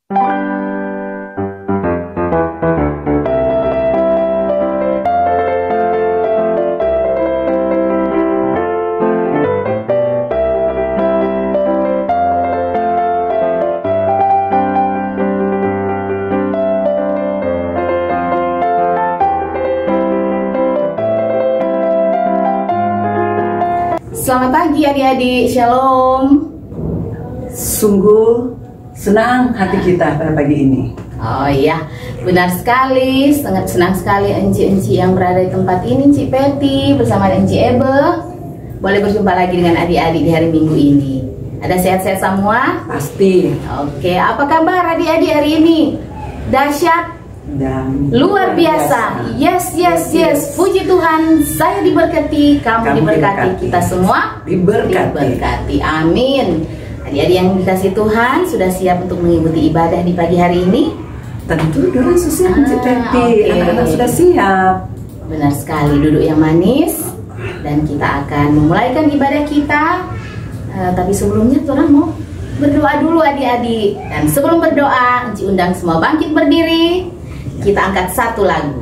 Selamat pagi adik-adik, shalom. Sungguh senang hati kita pada pagi ini. Oh iya, benar sekali, sangat senang sekali enci-enci yang berada di tempat ini, Encik Peti bersama Encik Ebe. Boleh berjumpa lagi dengan adik-adik di hari Minggu ini. Ada sehat-sehat semua? Pasti. Oke, apa kabar adik-adik hari ini? Dahsyat? Dan Luar biasa. Yes. Puji Tuhan, saya diberkati, kamu diberkati, kita semua diberkati. Amin. Adik-adik yang dikasih Tuhan, sudah siap untuk mengikuti ibadah di pagi hari ini? Tentu dulu siap, Encik Peti. Anak-anak sudah siap. Benar sekali, duduk yang manis. Dan kita akan memulaikan ibadah kita. Tapi sebelumnya orang mau berdoa dulu adik-adik. Dan sebelum berdoa, Encik undang semua bangkit berdiri. Kita angkat satu lagu.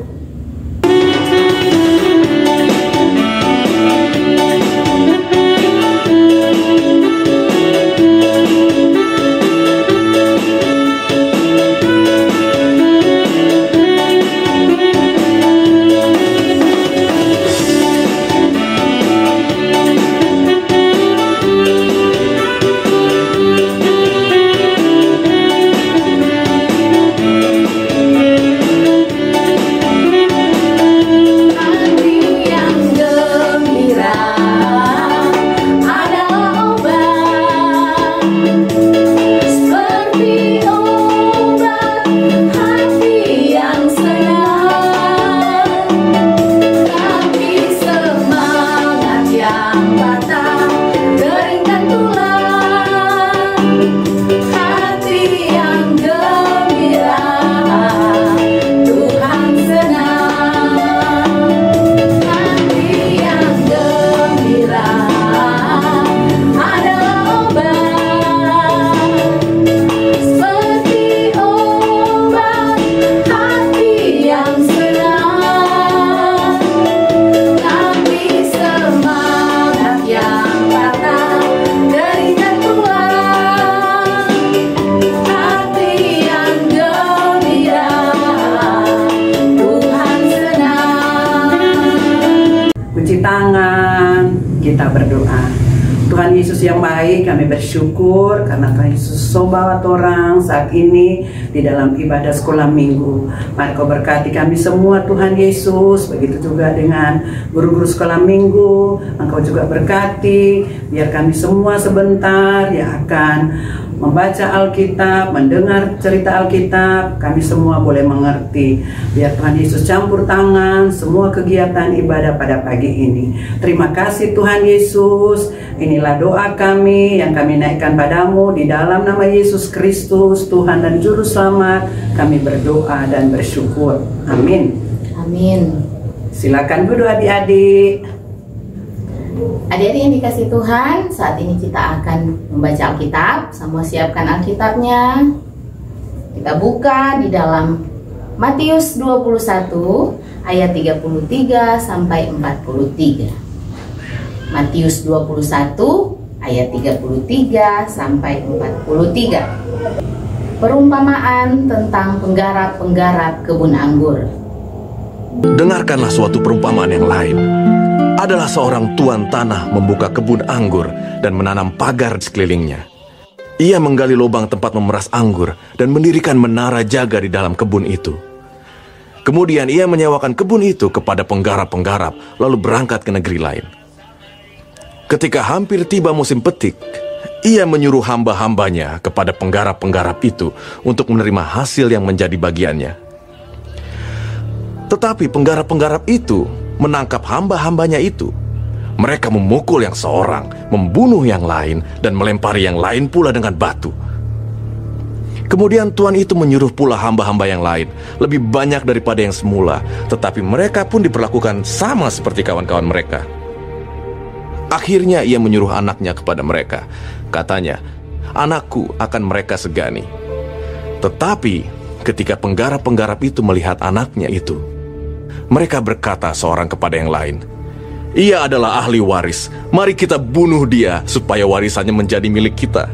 Kita berdoa. Tuhan Yesus yang baik, kami bersyukur karena Tuhan Yesus sobat orang saat ini di dalam ibadah sekolah minggu. Mari Kau berkati kami semua Tuhan Yesus. Begitu juga dengan guru-guru sekolah minggu. Engkau juga berkati biar kami semua sebentar yang akan membaca Alkitab, mendengar cerita Alkitab, kami semua boleh mengerti. Biar Tuhan Yesus campur tangan semua kegiatan ibadah pada pagi ini. Terima kasih Tuhan Yesus. Inilah doa kami yang kami naikkan padamu di dalam nama Yesus Kristus, Tuhan dan Juru Selamat. Kami berdoa dan bersyukur. Amin. Amin. Silakan duduk adik-adik. Adik-adik yang dikasih Tuhan, saat ini kita akan membaca Alkitab. Semua siapkan Alkitabnya. Kita buka di dalam Matius 21 ayat 33 sampai 43. Matius 21 ayat 33 sampai 43. Perumpamaan tentang penggarap-penggarap kebun anggur. Dengarkanlah suatu perumpamaan yang lain. Adalah seorang tuan tanah membuka kebun anggur dan menanam pagar di sekelilingnya. Ia menggali lubang tempat memeras anggur dan mendirikan menara jaga di dalam kebun itu. Kemudian ia menyewakan kebun itu kepada penggarap-penggarap, lalu berangkat ke negeri lain. Ketika hampir tiba musim petik, ia menyuruh hamba-hambanya kepada penggarap-penggarap itu untuk menerima hasil yang menjadi bagiannya. Tetapi penggarap-penggarap itu menangkap hamba-hambanya itu. Mereka memukul yang seorang, membunuh yang lain, dan melempari yang lain pula dengan batu. Kemudian tuan itu menyuruh pula hamba-hamba yang lain, lebih banyak daripada yang semula, tetapi mereka pun diperlakukan sama seperti kawan-kawan mereka. Akhirnya ia menyuruh anaknya kepada mereka. Katanya, "Anakku akan mereka segani." Tetapi ketika penggarap-penggarap itu melihat anaknya itu, mereka berkata seorang kepada yang lain, "Ia adalah ahli waris. Mari kita bunuh dia supaya warisannya menjadi milik kita."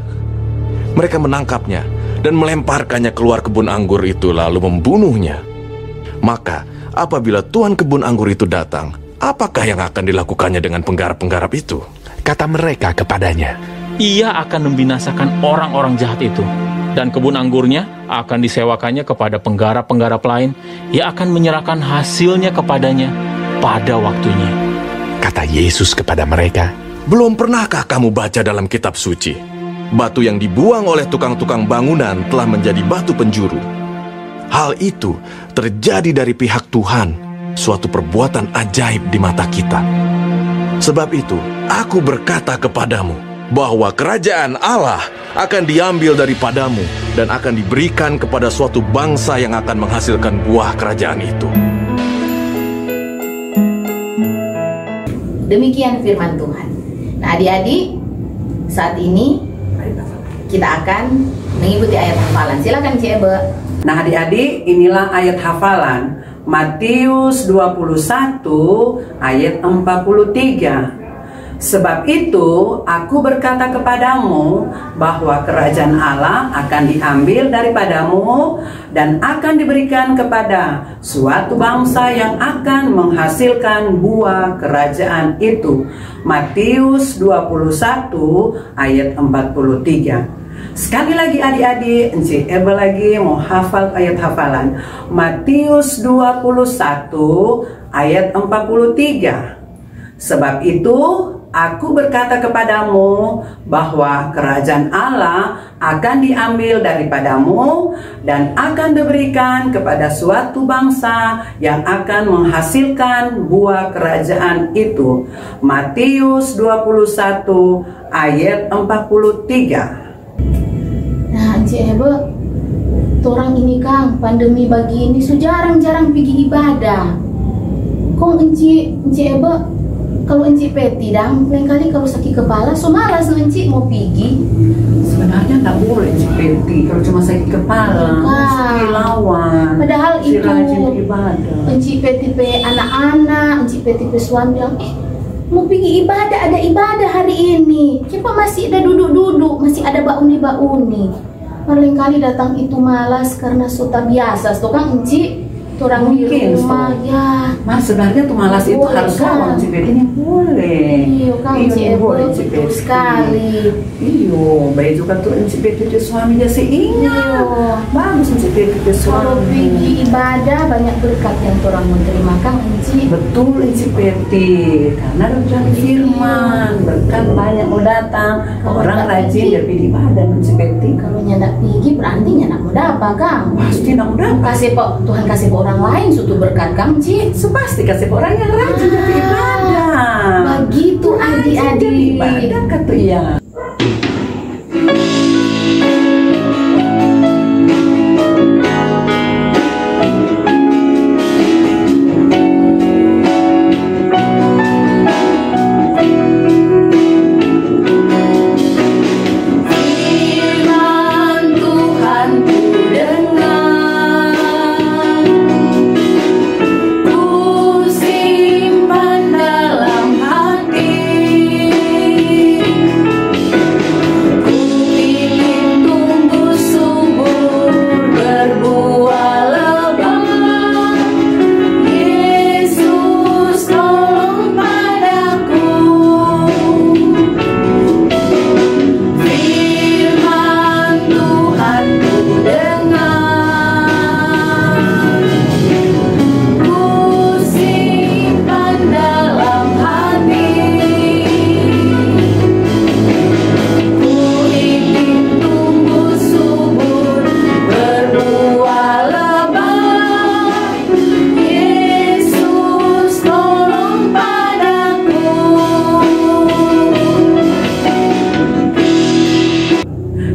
Mereka menangkapnya dan melemparkannya keluar kebun anggur itu lalu membunuhnya. Maka apabila tuan kebun anggur itu datang, apakah yang akan dilakukannya dengan penggarap-penggarap itu? Kata mereka kepadanya, Ia akan membinasakan orang-orang jahat itu, dan kebun anggurnya akan disewakannya kepada penggarap-penggarap lain. Ia akan menyerahkan hasilnya kepadanya pada waktunya. Kata Yesus kepada mereka, Belum pernahkah kamu baca dalam kitab suci? Batu yang dibuang oleh tukang-tukang bangunan telah menjadi batu penjuru. Hal itu terjadi dari pihak Tuhan, suatu perbuatan ajaib di mata kita. Sebab itu, aku berkata kepadamu, bahwa kerajaan Allah akan diambil daripadamu dan akan diberikan kepada suatu bangsa yang akan menghasilkan buah kerajaan itu. Demikian firman Tuhan. Nah, adik-adik, saat ini kita akan mengikuti ayat hafalan. Silakan Cik Ebe. Nah adik-adik, inilah ayat hafalan Matius 21 ayat 43. Sebab itu aku berkata kepadamu bahwa kerajaan Allah akan diambil daripadamu dan akan diberikan kepada suatu bangsa yang akan menghasilkan buah kerajaan itu. Matius 21 ayat 43. Sekali lagi adik-adik, Encik Eba lagi mau hafal ayat hafalan Matius 21 ayat 43. Sebab itu aku berkata kepadamu bahwa kerajaan Allah akan diambil daripadamu dan akan diberikan kepada suatu bangsa yang akan menghasilkan buah kerajaan itu. Matius 21 ayat 43. Nah, Cik Ebe, orang ini Kang, pandemi begini jarang-jarang pergi ibadah. Kong Encik Ebe, kalau Encik Peti dang, lain kali kalau sakit kepala, so malas Encik mau pergi. Sebenarnya tak boleh Encik Peti kalau cuma sakit kepala, mesti lawan. Padahal si itu rajin ibadah. Encik Peti pe anak-anak, Encik Peti pe suami bilang, mau pergi ibadah, ada ibadah hari ini. Kenapa masih ada duduk-duduk, masih ada bauni-bauni. Paling kali datang itu malas karena sudah biasa, so kan Encik. Orang di rumah ya. Mas sebenarnya tuh malas itu boleh, harus kan? lawan Encik Peti ini boleh. Iya kan Encik boleh Ebe, Encik betul Peti. sekali. Iyo, baik juga tuh Encik Peti dia suaminya seingat. Bagus Encik Peti dia Kalau pergi suami. ibadah banyak berkat yang orang menerima kan Encik. Betul Encik Peti, karena udah firman berkat banyak mau datang. Kalau Orang tak rajin pergi, jadi ibadah Encik Peti. Kalau nyandak pergi berarti nyandak muda apa Kang? Pasti nak mudah. Kasih Pak Tuhan kasih ke orang lain suatu berkat Kang Encik. Pasti kasih ke orang yang rajin jadi ibadah. Begitu adik-adik. Ibadah kata ya.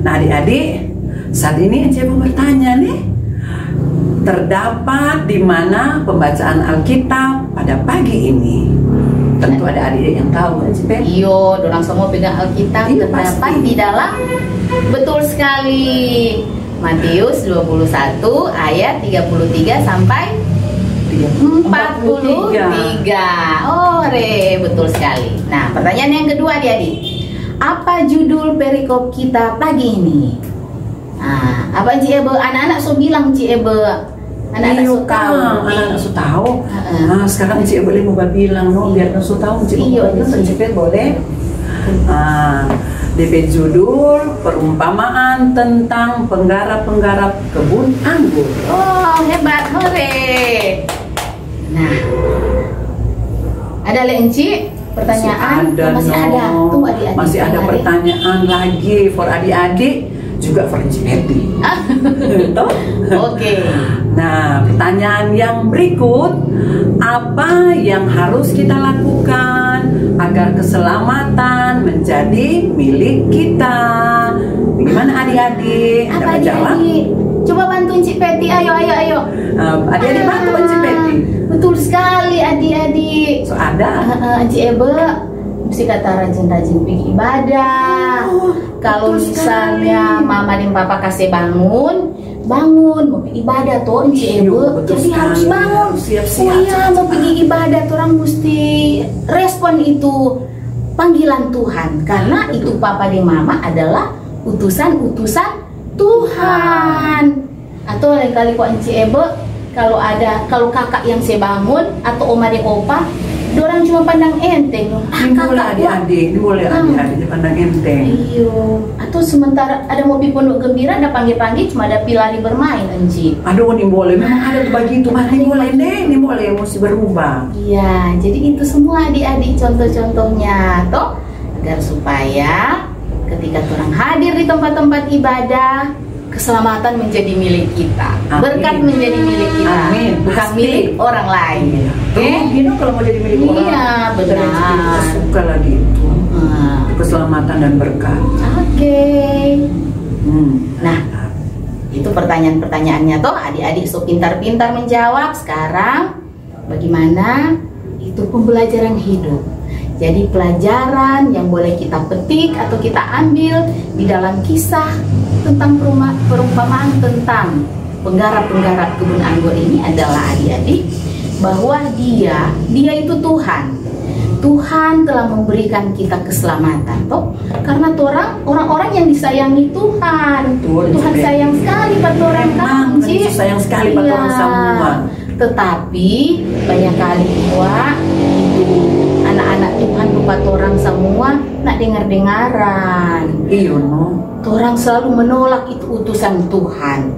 Adik-adik, saat ini Encik mau bertanya nih, terdapat di mana pembacaan Alkitab pada pagi ini? Tentu ada adik-adik yang tahu kan Encik Peti? Iyo, dorang semua pegang Alkitab Iya, terdapat pasti. di dalam. Betul sekali. Matius 21 ayat 33 sampai 43. Oh, betul sekali. Nah, pertanyaan yang kedua adik-adik. Apa judul perikop kita pagi ini? Nah, apa Cik Ebe? Anak-anak so bilang Cik Ebe. Anak-anak so tahu. Anak-anak so tahu. Nah, sekarang Cik Ebe boleh mau bilang no, biar so tahu Cik Ebe. Cik Ebe boleh. DP judul perumpamaan tentang penggarap-penggarap kebun anggur. Oh, hebat, hore. Nah, ada Lenci pertanyaan? Masih ada. Tunggu adik-adik. Masih ada pertanyaan lagi for adik-adik, juga for Encik Eti. Oke. Nah, pertanyaan yang berikut, apa yang harus kita lakukan agar keselamatan menjadi milik kita? Bagaimana adik-adik? Apa adik-adik? Coba bantu Encik Peti, ayo. Adik-adik bantu Encik Peti. Betul sekali adik-adik. So ada. Encik Ebe mesti kata rajin-rajin pergi ibadah. Kalau misalnya mama dan papa kasih bangun mau pergi ibadah tuh Encik Ebe. Jadi harus bangun. Siap-siap. Oh iya, mau pergi ibadah tuh orang mesti respon itu panggilan Tuhan, karena itu papa dan mama adalah utusan-utusan Tuhan. Atau lain kali kok Encik Ebe, kalau kakak yang saya bangun atau oma dan opa, dorang cuma pandang enteng. Ini boleh adik-adik, dipandang enteng. Iyo. Atau sementara ada mau pi pondok gembira, ada panggil-panggil cuma ada pilari bermain Encik. Aduh, ini boleh. Memang ada tuh begitu. Ini boleh deh, ini boleh mesti berubah. Iya, jadi itu semua adik-adik contoh-contohnya toh, agar supaya ketika orang hadir di tempat-tempat ibadah, keselamatan menjadi milik kita. Amin. Berkat menjadi milik kita. Amin. Bukan milik orang lain. Gino kalau mau jadi milik orang. Iya, benar. Kita suka lagi itu. Keselamatan dan berkat. Oke. Nah, itu pertanyaan-pertanyaannya toh, adik-adik so pintar-pintar menjawab. Sekarang bagaimana itu pembelajaran hidup. Jadi pelajaran yang boleh kita petik atau kita ambil di dalam kisah tentang perumpamaan tentang penggarap-penggarap kebun anggur ini adalah adik-adik, bahwa dia itu Tuhan. Tuhan telah memberikan kita keselamatan toh, karena orang-orang yang disayangi Tuhan. Tuhan sayang sekali pada orang kan, sayang sekali pada orang semua. Tetapi banyak kali anak-anak Tuhan lupa orang semua nak dengar-dengaran. Iya no. Orang selalu menolak itu utusan Tuhan.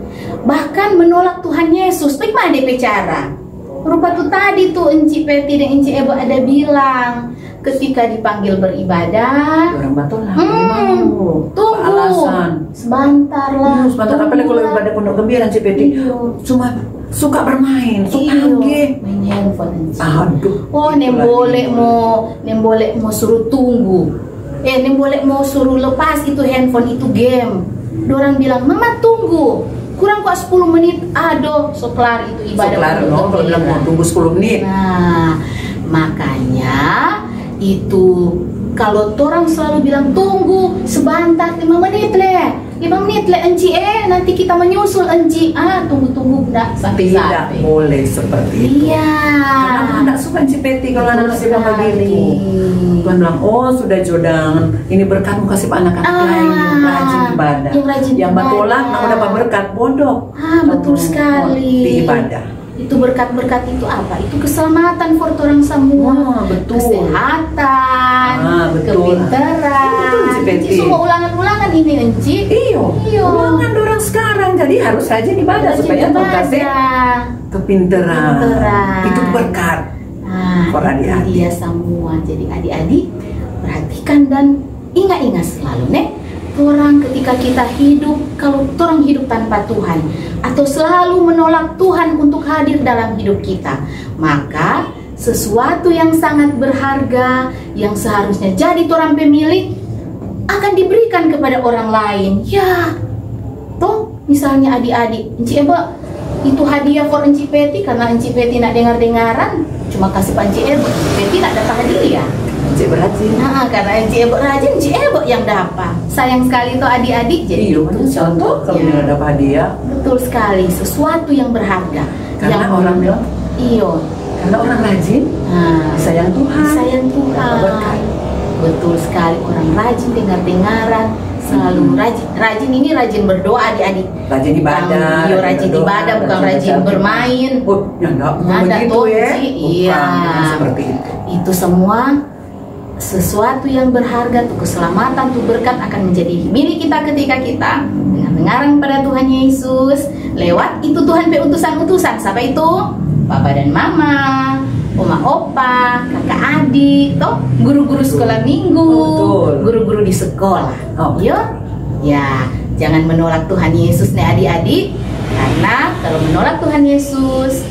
Bahkan menolak Tuhan Yesus. Bagaimana dia bicara? Rupa tuh tadi tuh Encik Peti dan Encik Ebo ada bilang, ketika dipanggil beribadah, orang batul lah. Tunggu. Alasan. Sebentar lah. Sebentar, apalagi kalau ibadah pondok gembira Encik Peti. Cuma suka bermain, suka main handphone. Aduh. Oh, boleh mau suruh tunggu. Boleh mau suruh lepas itu handphone, itu game. Dorang bilang, "Mama tunggu. Kurang kok 10 menit." Aduh, kelar itu ibadah. Kalau bilang mau tunggu 10 menit. Nah, makanya itu kalau orang selalu bilang tunggu sebentar 5 menit leh. 5 menit leh Encik, nanti kita menyusul Encik. Tunggu enggak sampai-sampai. Tidak boleh seperti itu. Iya. Karena enggak suka Encik Peti kalau anak-anak bilang begitu. Tuhan bilang, oh sudah jodoh, ini berkatmu kasih ke anak-anak lain yang rajin ibadah. Yang batolak, nak dapat berkat bodoh. Betul sekali. Di ibadah. Itu berkat-berkat itu apa? Itu keselamatan for orang semua. Betul. Kesehatan, kepintaran. Itu semua ulangan-ulangan ini Encik. Iya. Ulangan orang sekarang, jadi harus rajin ibadah supaya kasih kepintaran. Itu berkat. For adik-adik. Iya semua. Jadi adik-adik perhatikan dan ingat-ingat selalu nih. Orang ketika kita hidup, kalau orang hidup tanpa Tuhan atau selalu menolak Tuhan untuk hadir dalam hidup kita, maka sesuatu yang sangat berharga yang seharusnya jadi orang pemilik akan diberikan kepada orang lain. Ya, toh misalnya adik-adik, Encik Eba, itu hadiah for Encik Peti karena Encik Peti nak dengar-dengaran, cuma kasih Encik Eba, Encik Peti nak dapat hadiah. Encik berhasil. Nah, karena Encik Ebok rajin, Encik Ebok yang dapat. Sayang sekali tuh adik-adik jadi Iya, contoh kalau ya. dapat hadiah. Betul sekali, sesuatu yang berharga. Karena yang orang bilang, iyo. karena orang rajin, Nah, sayang Tuhan. sayang Tuhan. Dapat berkat. Betul sekali, orang rajin dengar-dengaran, selalu rajin ini rajin berdoa adik-adik. Rajin ibadah. Iya, rajin berdoa, ibadah, bukan rajin bermain. Oh, ya enggak Nggak begitu toh, ya. Ci. Bukan, Iya. bukan seperti itu. Itu semua sesuatu yang berharga, tuh keselamatan, tuh berkat akan menjadi milik kita ketika kita dengar-dengaran pada Tuhan Yesus. Lewat itu Tuhan utusan-utusan. Siapa itu? Papa dan Mama, Oma Opa, kakak adik, toh guru-guru sekolah minggu, Betul. guru-guru di sekolah. Oh. Yo, ya jangan menolak Tuhan Yesus nih adik-adik, karena kalau menolak Tuhan Yesus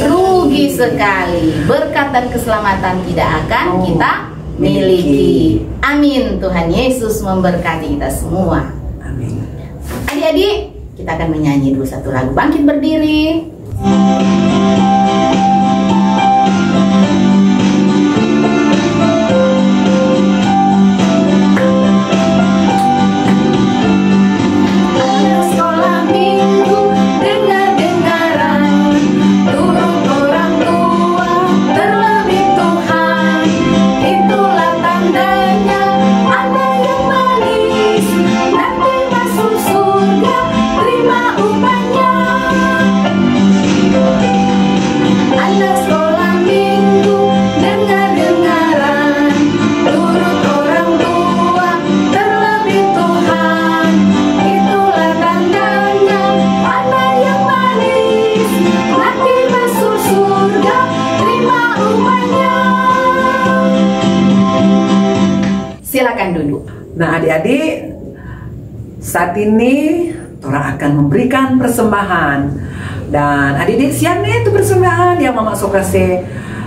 rugi sekali. Berkat dan keselamatan tidak akan kita miliki. Amin. Tuhan Yesus memberkati kita semua. Amin. Adik-adik, kita akan menyanyi dulu satu lagu. Bangkit berdiri. Sekolah minggu, dengar-dengaran, turut orang tua, terlebih Tuhan. Itulah tandanya, anak yang manis, nanti masuk surga, terima upahnya. Anak sekolah minggu, dengar-dengaran, turut orang tua, terlebih Tuhan. Itulah tandanya, anak yang manis, nanti masuk surga, terima upahnya. Silakan duduk. Nah adik-adik, saat ini Tora akan memberikan persembahan. Dan adik-adik siap nih itu persembahan yang Mama Sokase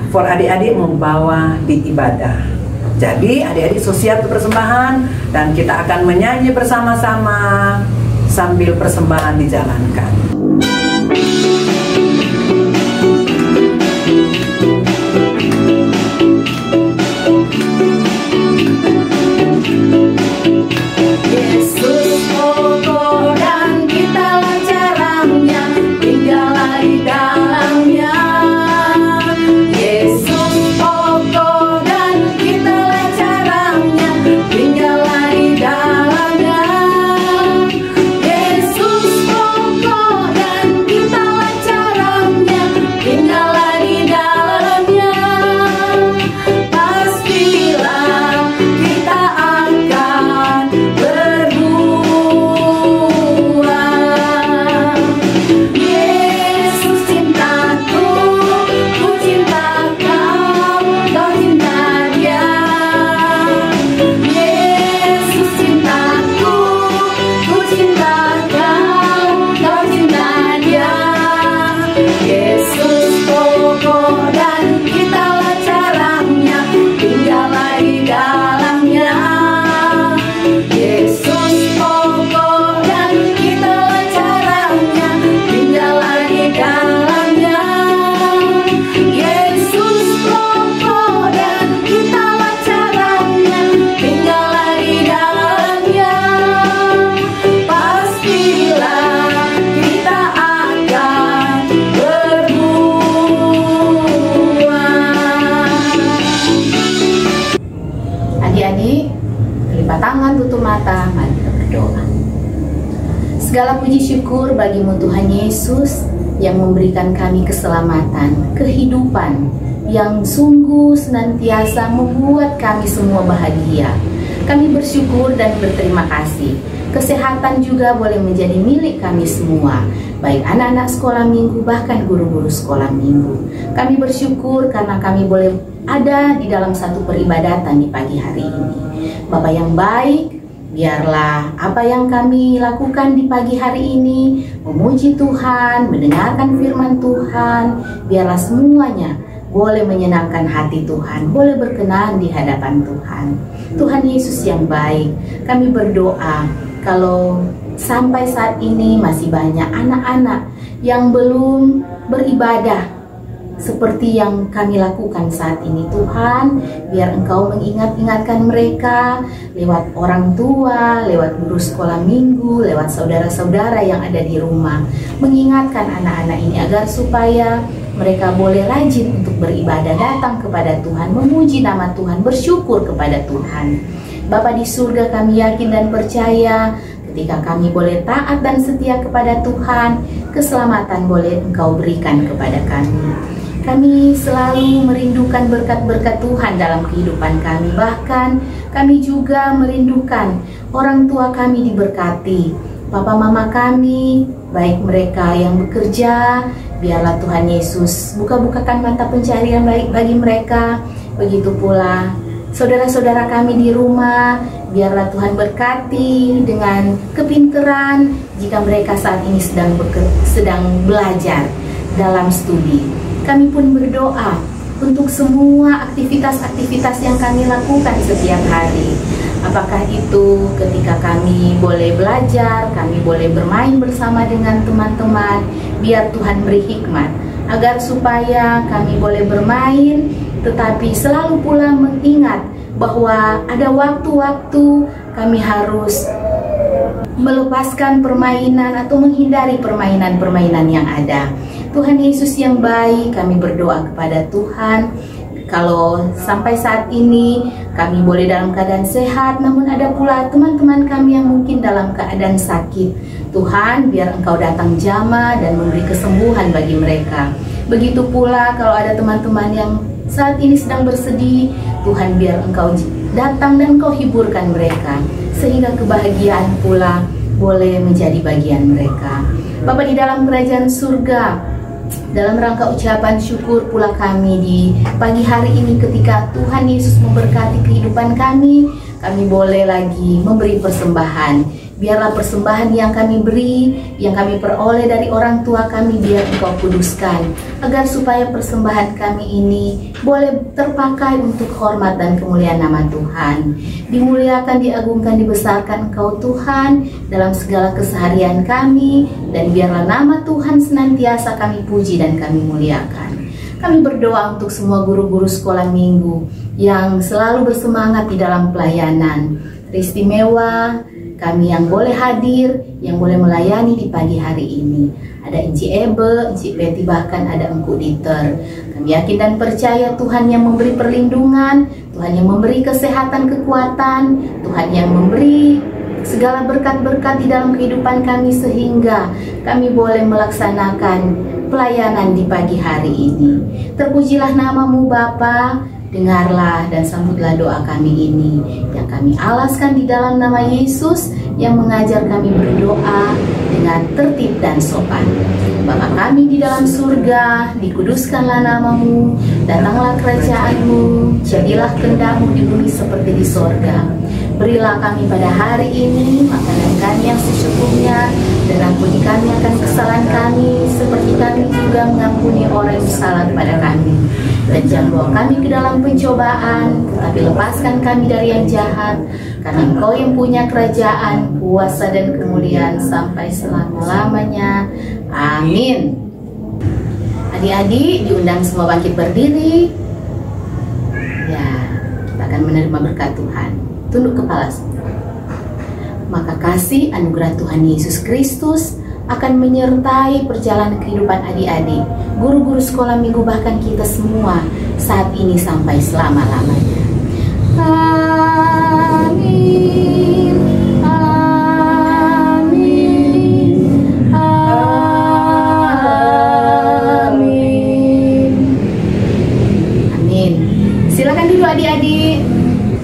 for adik-adik membawa di ibadah. Jadi adik-adik so siap untuk persembahan dan kita akan menyanyi bersama-sama sambil persembahan dijalankan. Yesus pokok dan kitalah caranya, tinggallah di dalamnya. Yesus pokok dan kitalah caranya, tinggallah di dalamnya. Yesus pokok dan kitalah caranya, tinggallah di dalamnya. Pastilah kita akan berbuah. Yesus cintaku, ku cinta kau, kau cinta dia. Yesus cintaku, ku cinta kau, kau cinta dia. Yesus pokok dan kitalah caranya, tinggallah di dalamnya. Yesus pokok dan kitalah caranya, tinggallah di dalamnya. Yesus pokok dan kitalah caranya, tinggallah di dalamnya. Pastilah kita akan berbuah. Adik-adik, lipat tangan, tutup mata, mari kita berdoa. Segala puji syukur bagimu Tuhan Yesus yang memberikan kami keselamatan, kehidupan yang sungguh senantiasa membuat kami semua bahagia. Kami bersyukur dan berterima kasih. Kesehatan juga boleh menjadi milik kami semua, baik anak-anak sekolah minggu bahkan guru-guru sekolah minggu. Kami bersyukur karena kami boleh ada di dalam satu peribadatan di pagi hari ini. Bapak yang baik, biarlah apa yang kami lakukan di pagi hari ini memuji Tuhan, mendengarkan firman Tuhan, biarlah semuanya boleh menyenangkan hati Tuhan, boleh berkenan di hadapan Tuhan. Tuhan Yesus yang baik, kami berdoa kalau sampai saat ini masih banyak anak-anak yang belum beribadah seperti yang kami lakukan saat ini. Tuhan, biar Engkau mengingat-ingatkan mereka lewat orang tua, lewat guru sekolah minggu, lewat saudara-saudara yang ada di rumah, mengingatkan anak-anak ini agar supaya mereka boleh rajin untuk beribadah, datang kepada Tuhan, memuji nama Tuhan, bersyukur kepada Tuhan. Bapa di surga, kami yakin dan percaya ketika kami boleh taat dan setia kepada Tuhan, keselamatan boleh Engkau berikan kepada kami. Kami selalu merindukan berkat-berkat Tuhan dalam kehidupan kami. Bahkan kami juga merindukan orang tua kami diberkati, papa mama kami, baik mereka yang bekerja, biarlah Tuhan Yesus buka-bukakan mata pencarian baik bagi mereka. Begitu pula saudara-saudara kami di rumah, biarlah Tuhan berkati dengan kepinteran jika mereka saat ini sedang belajar dalam studi. Kami pun berdoa untuk semua aktivitas-aktivitas yang kami lakukan setiap hari. Apakah itu ketika kami boleh belajar, kami boleh bermain bersama dengan teman-teman, biar Tuhan beri hikmat agar supaya kami boleh bermain, tetapi selalu pula mengingat bahwa ada waktu-waktu kami harus melepaskan permainan atau menghindari permainan-permainan yang ada. Tuhan Yesus yang baik, kami berdoa kepada Tuhan, kalau sampai saat ini kami boleh dalam keadaan sehat, namun ada pula teman-teman kami yang mungkin dalam keadaan sakit. Tuhan, biar Engkau datang jamah dan memberi kesembuhan bagi mereka. Begitu pula kalau ada teman-teman yang saat ini sedang bersedih, Tuhan biar Engkau datang dan Engkau hiburkan mereka, sehingga kebahagiaan pula boleh menjadi bagian mereka. Bapa di dalam kerajaan surga, dalam rangka ucapan syukur pula kami di pagi hari ini ketika Tuhan Yesus memberkati kehidupan kami boleh lagi memberi persembahan. Biarlah persembahan yang kami beri, yang kami peroleh dari orang tua kami, biar Engkau kuduskan, agar supaya persembahan kami ini boleh terpakai untuk hormat dan kemuliaan nama Tuhan. Dimuliakan, diagungkan, dibesarkan Engkau Tuhan dalam segala keseharian kami, dan biarlah nama Tuhan senantiasa kami puji dan kami muliakan. Kami berdoa untuk semua guru-guru sekolah minggu yang selalu bersemangat di dalam pelayanan. Istimewa kami yang boleh hadir, yang boleh melayani di pagi hari ini. Ada Enci Ebe, Enci Betty, bahkan ada Engku Diter. Kami yakin dan percaya Tuhan yang memberi perlindungan, Tuhan yang memberi kesehatan, kekuatan, Tuhan yang memberi segala berkat-berkat di dalam kehidupan kami, sehingga kami boleh melaksanakan pelayanan di pagi hari ini. Terpujilah namamu Bapa. Dengarlah dan sambutlah doa kami ini yang kami alaskan di dalam nama Yesus yang mengajar kami berdoa dengan tertib dan sopan. Bapa kami di dalam surga, dikuduskanlah namamu, datanglah kerajaanmu, jadilah kehendak-Mu di bumi seperti di sorga. Berilah kami pada hari ini makanan kami yang secukupnya, dan ampuni kami akan kesalahan kami seperti kami juga mengampuni orang yang bersalah kepada kami. Dan jangan bawa kami ke dalam pencobaan, tetapi lepaskan kami dari yang jahat, karena Engkau yang punya kerajaan, kuasa dan kemuliaan sampai selama-lamanya. Amin. Adik-adik diundang semua bangkit berdiri. Ya, kita akan menerima berkat Tuhan. Tunduk kepala semua. Maka kasih anugerah Tuhan Yesus Kristus akan menyertai perjalanan kehidupan adik-adik, guru-guru sekolah minggu, bahkan kita semua saat ini sampai selama-lamanya. Amin. Amin. Amin. Amin. Silakan dulu adik-adik.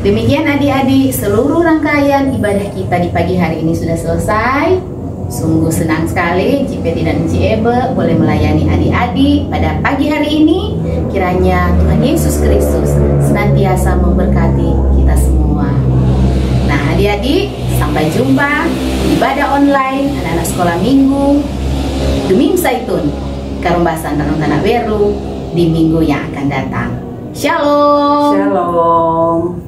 Demikian adik-adik, seluruh rangkaian ibadah kita di pagi hari ini sudah selesai. Sungguh senang sekali Enci Betty dan Enci Ebe boleh melayani adik-adik pada pagi hari ini. Kiranya Tuhan Yesus Kristus senantiasa memberkati kita semua. Nah adik-adik, sampai jumpa ibadah online anak-anak sekolah minggu Dumim Saitun Karumbasan Tanah Beru di minggu yang akan datang. Shalom. Shalom.